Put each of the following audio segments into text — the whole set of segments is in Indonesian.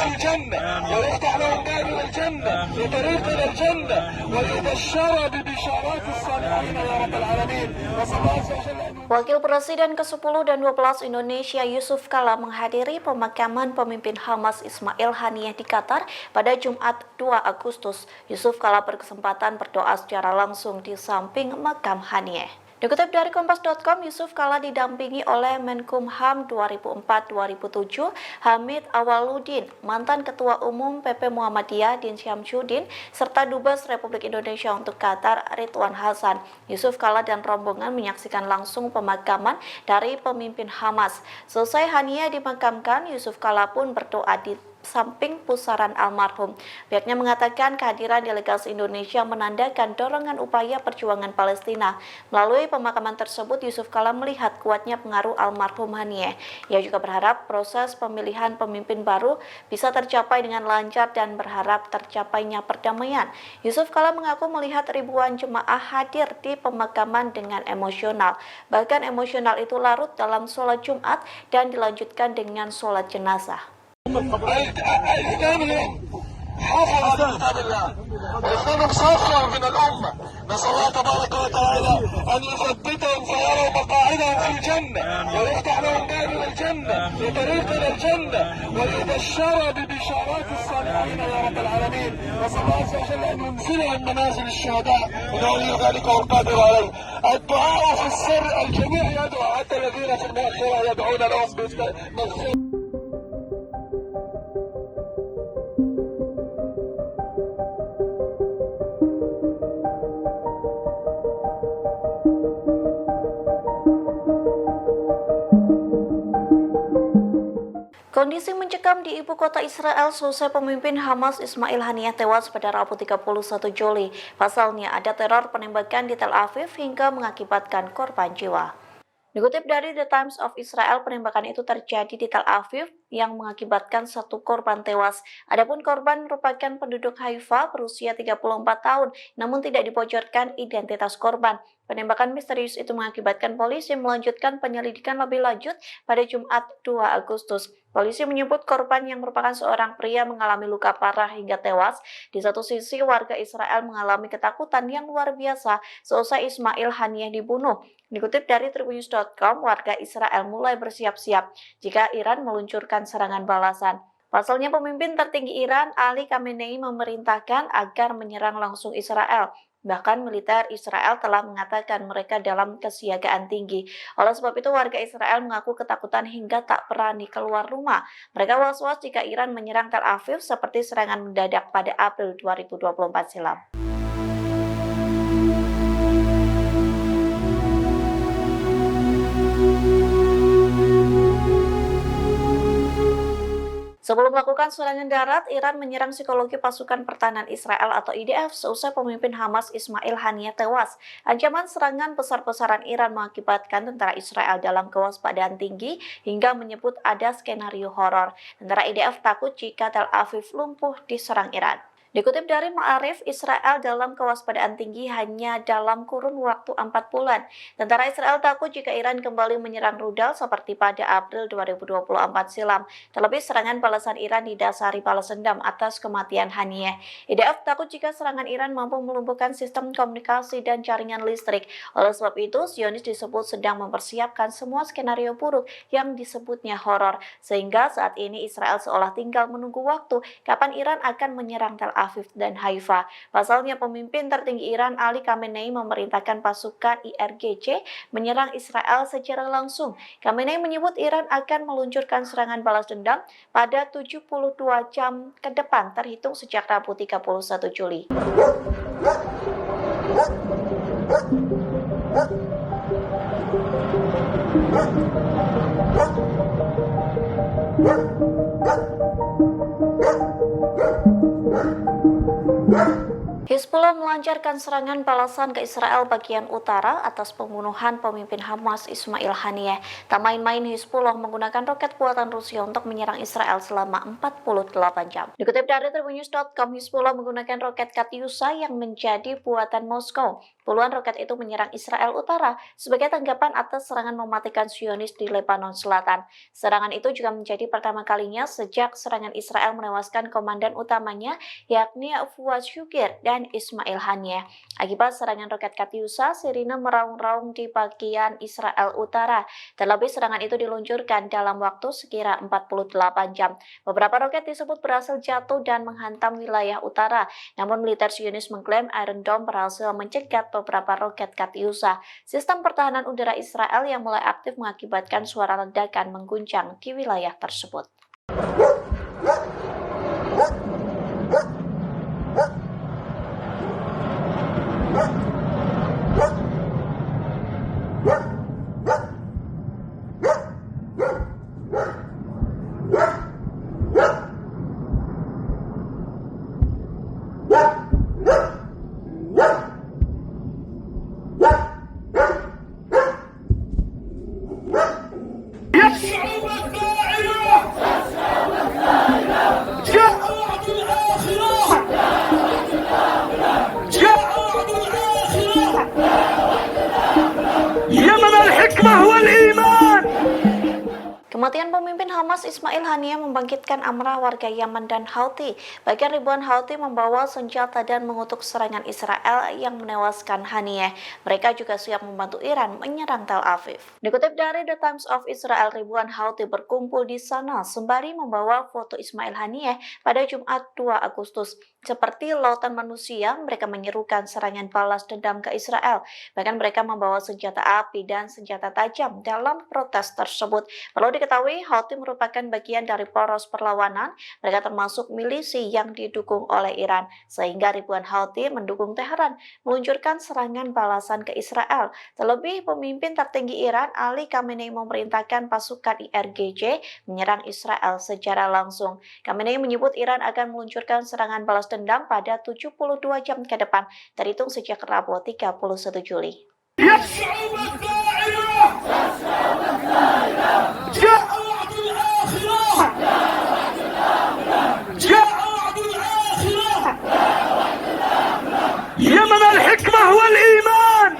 في الجنة ويفتح لهم باب إلى الجنة وطريق إلى الجنة ويبشر ببشارات الصالحين يا رب العالمين وصلى الله عز وجل. Wakil Presiden ke-10 dan 12 Indonesia Yusuf Kala menghadiri pemakaman pemimpin Hamas Ismail Haniyeh di Qatar pada Jumat 2 Agustus. Yusuf Kala berkesempatan berdoa secara langsung di samping makam Haniyeh. Dikutip dari Kompas.com, Yusuf Kala didampingi oleh Menkumham 2004-2007 Hamid Awaludin, mantan Ketua Umum PP Muhammadiyah Din Syamsuddin, serta Dubes Republik Indonesia untuk Qatar Ridwan Hasan. Yusuf Kala dan rombongan menyaksikan langsung pemakaman dari pemimpin Hamas. Selesai Haniyeh dimakamkan, Yusuf Kala pun berdoa di samping pusaran almarhum. Pihaknya mengatakan kehadiran delegasi Indonesia menandakan dorongan upaya perjuangan Palestina. Melalui pemakaman tersebut, Yusuf Kala melihat kuatnya pengaruh almarhum Haniyeh. Ia juga berharap proses pemilihan pemimpin baru bisa tercapai dengan lancar dan berharap tercapainya perdamaian. Yusuf Kala mengaku melihat ribuan jemaah hadir di pemakaman dengan emosional. Bahkan emosional itu larut dalam sholat Jumat dan dilanjutkan dengan sholat jenazah. الإسلام اليوم حافظ على كتاب الله، الإسلام صافر من الأمة، نسأل الله تبارك وتعالى أن يثبتهم فيروا مقاعدهم في الجنة ويفتح لهم باب إلى الجنة وطريق إلى الجنة ويبشر ببشارات الصالحين يا رب العالمين وصلى الله عز وجل أن ينزلهم منازل الشهداء ولي ذلك هو القادر عليه. الدعاء في السر، الجميع يدعو حتى الذين في المؤخرة يدعون لهم بالمغفرة. Kondisi mencekam di ibu kota Israel selesai pemimpin Hamas Ismail Haniyeh tewas pada Rabu 31 Juli. Pasalnya ada teror penembakan di Tel Aviv hingga mengakibatkan korban jiwa. Dikutip dari The Times of Israel, penembakan itu terjadi di Tel Aviv yang mengakibatkan satu korban tewas. Adapun korban merupakan penduduk Haifa berusia 34 tahun, namun tidak dibocorkan identitas korban. Penembakan misterius itu mengakibatkan polisi melanjutkan penyelidikan lebih lanjut pada Jumat 2 Agustus. Polisi menyebut korban yang merupakan seorang pria mengalami luka parah hingga tewas. Di satu sisi, warga Israel mengalami ketakutan yang luar biasa seusai Ismail Haniyeh dibunuh. Dikutip dari Tribunnews.com, warga Israel mulai bersiap-siap jika Iran meluncurkan serangan balasan. Pasalnya pemimpin tertinggi Iran, Ali Khamenei, memerintahkan agar menyerang langsung Israel. Bahkan militer Israel telah mengatakan mereka dalam kesiagaan tinggi. Oleh sebab itu, warga Israel mengaku ketakutan hingga tak berani keluar rumah. Mereka was-was jika Iran menyerang Tel Aviv seperti serangan mendadak pada April 2024 silam. Sebelum melakukan serangan darat, Iran menyerang psikologi pasukan pertahanan Israel atau IDF seusai pemimpin Hamas Ismail Haniyeh tewas. Ancaman serangan besar-besaran Iran mengakibatkan tentara Israel dalam kewaspadaan tinggi hingga menyebut ada skenario horor. Tentara IDF takut jika Tel Aviv lumpuh diserang Iran. Dikutip dari Ma'arif, Israel dalam kewaspadaan tinggi hanya dalam kurun waktu 4 bulan. Tentara Israel takut jika Iran kembali menyerang rudal seperti pada April 2024 silam. Terlebih serangan balasan Iran didasari balas dendam atas kematian Haniyeh. IDF takut jika serangan Iran mampu melumpuhkan sistem komunikasi dan jaringan listrik. Oleh sebab itu, Zionis disebut sedang mempersiapkan semua skenario buruk yang disebutnya horor. Sehingga saat ini Israel seolah tinggal menunggu waktu kapan Iran akan menyerang Tel Aviv dan Haifa. Pasalnya pemimpin tertinggi Iran Ali Khamenei memerintahkan pasukan IRGC menyerang Israel secara langsung. Khamenei menyebut Iran akan meluncurkan serangan balas dendam pada 72 jam ke depan terhitung sejak Rabu 31 Juli. Hizbullah Hizbullah melancarkan serangan balasan ke Israel bagian utara atas pembunuhan pemimpin Hamas Ismail Haniyeh. Tak main-main, Hizbullah menggunakan roket buatan Rusia untuk menyerang Israel selama 48 jam. Dikutip dari Tribunnews.com, Hizbullah menggunakan roket Katyusha yang menjadi buatan Moskow. Puluhan roket itu menyerang Israel Utara sebagai tanggapan atas serangan mematikan Zionis di Lebanon Selatan. Serangan itu juga menjadi pertama kalinya sejak serangan Israel menewaskan komandan utamanya, yakni Fuad Shukir dan Ismail Haniyeh. Akibat serangan roket Katyusha, sirine meraung-raung di bagian Israel Utara. Terlebih serangan itu diluncurkan dalam waktu sekira 48 jam. Beberapa roket disebut berhasil jatuh dan menghantam wilayah utara. Namun militer Zionis mengklaim Iron Dome berhasil mencegat beberapa roket Katyusha. Sistem pertahanan udara Israel yang mulai aktif mengakibatkan suara ledakan mengguncang di wilayah tersebut. Kematian pemimpin Hamas Ismail Haniyeh membangkitkan amarah warga Yaman dan Houthi. Bahkan ribuan Houthi membawa senjata dan mengutuk serangan Israel yang menewaskan Haniyeh. Mereka juga siap membantu Iran menyerang Tel Aviv. Dikutip dari The Times of Israel, ribuan Houthi berkumpul di sana sembari membawa foto Ismail Haniyeh pada Jumat 2 Agustus. Seperti lautan manusia, mereka menyerukan serangan balas dendam ke Israel. Bahkan mereka membawa senjata api dan senjata tajam dalam protes tersebut. Perlu diketahui, Houthi merupakan bagian dari poros perlawanan. Mereka termasuk milisi yang didukung oleh Iran, sehingga ribuan Houthi mendukung Teheran meluncurkan serangan balasan ke Israel. Terlebih, pemimpin tertinggi Iran Ali Khamenei memerintahkan pasukan IRGC menyerang Israel secara langsung. Khamenei menyebut Iran akan meluncurkan serangan balas dendam pada 72 jam ke depan, terhitung sejak Rabu 31 Juli. يمن الحكمة والإيمان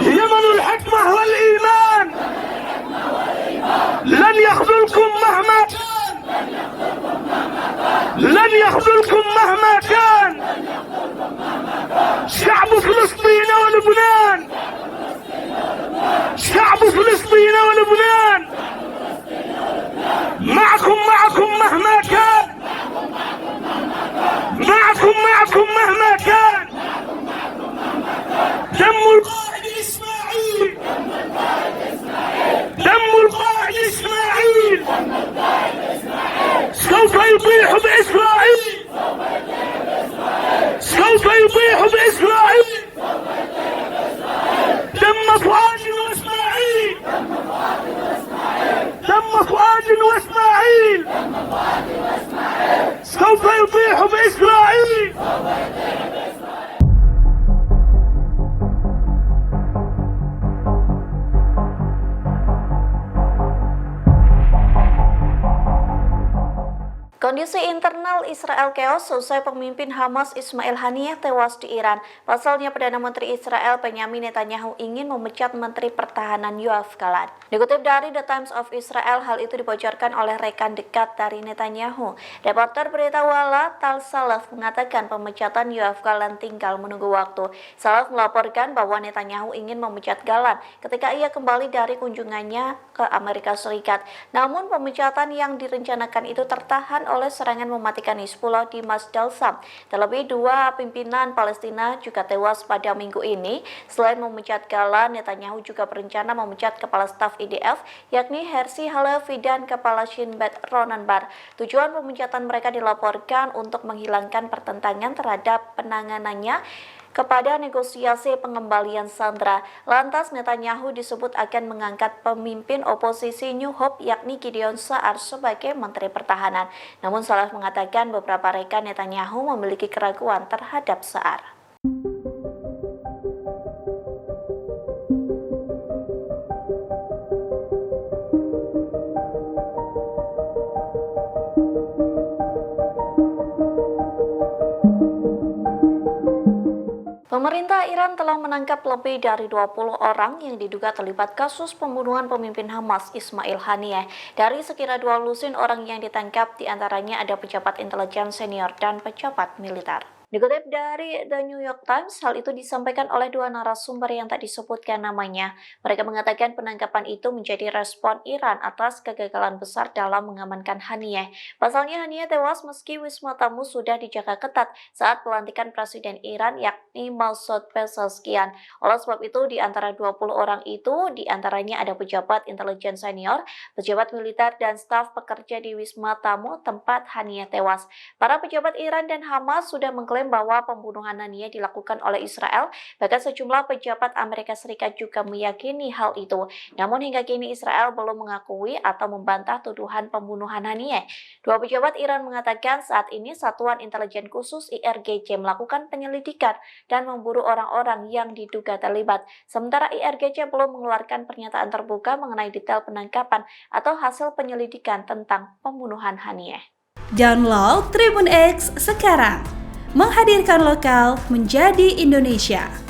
يمن الحكمة والإيمان لن يخذلكم مهما لن يخذلكم مهما كان شعب فلسطين ولبنان شعب فلسطين ولبنان معكم مهما كان معكم مهما كان دم القائد إسماعيل دم القائد إسماعيل سوف يطيح بإسرائيل سوف يطيح بإسرائيل دم فؤاد وإسماعيل دم فؤاد وإسماعيل سوف يطيح بإسرائيل. Kondisi internal Israel chaos seusai pemimpin Hamas Ismail Haniyeh tewas di Iran. Pasalnya, Perdana Menteri Israel Benyamin Netanyahu ingin memecat Menteri Pertahanan Yoav Gallant. Dikutip dari The Times of Israel, hal itu dibocorkan oleh rekan dekat dari Netanyahu. Reporter berita Walla Tal Salaf mengatakan pemecatan Yoav Gallant tinggal menunggu waktu. Salaf melaporkan bahwa Netanyahu ingin memecat Gallant ketika ia kembali dari kunjungannya ke Amerika Serikat. Namun pemecatan yang direncanakan itu tertahan oleh serangan mematikan Hizbullah di Masjid Sam. Terlebih, dua pimpinan Palestina juga tewas pada minggu ini. Selain memecat Gallant, Netanyahu juga berencana memecat kepala staf IDF, yakni Herzi Halevi, dan kepala Shin Bet Ronan Bar. Tujuan pemecatan mereka dilaporkan untuk menghilangkan pertentangan terhadap penanganannya kepada negosiasi pengembalian sandera. Lantas Netanyahu disebut akan mengangkat pemimpin oposisi New Hope yakni Gideon Sa'ar sebagai Menteri Pertahanan. Namun Salah mengatakan beberapa rekan Netanyahu memiliki keraguan terhadap Sa'ar. Pemerintah Iran telah menangkap lebih dari 20 orang yang diduga terlibat kasus pembunuhan pemimpin Hamas Ismail Haniyeh. Dari sekira 2 lusin orang yang ditangkap, diantaranya ada pejabat intelijen senior dan pejabat militer. Dikutip dari The New York Times, hal itu disampaikan oleh 2 narasumber yang tak disebutkan namanya. Mereka mengatakan penangkapan itu menjadi respon Iran atas kegagalan besar dalam mengamankan Haniyeh. Pasalnya Haniyeh tewas meski Wisma Tamu sudah dijaga ketat saat pelantikan Presiden Iran yakni Masoud Pezeshkian. Oleh sebab itu, di antara 20 orang itu, di antaranya ada pejabat intelijen senior, pejabat militer, dan staf pekerja di Wisma Tamu tempat Haniyeh tewas. Para pejabat Iran dan Hamas sudah mengklaim bahwa pembunuhan Haniyeh dilakukan oleh Israel, bahkan sejumlah pejabat Amerika Serikat juga meyakini hal itu. Namun hingga kini Israel belum mengakui atau membantah tuduhan pembunuhan Haniyeh. 2 pejabat Iran mengatakan saat ini Satuan Intelijen Khusus IRGC melakukan penyelidikan dan memburu orang-orang yang diduga terlibat. Sementara IRGC belum mengeluarkan pernyataan terbuka mengenai detail penangkapan atau hasil penyelidikan tentang pembunuhan Haniyeh. Download Tribun X sekarang, menghadirkan lokal menjadi Indonesia.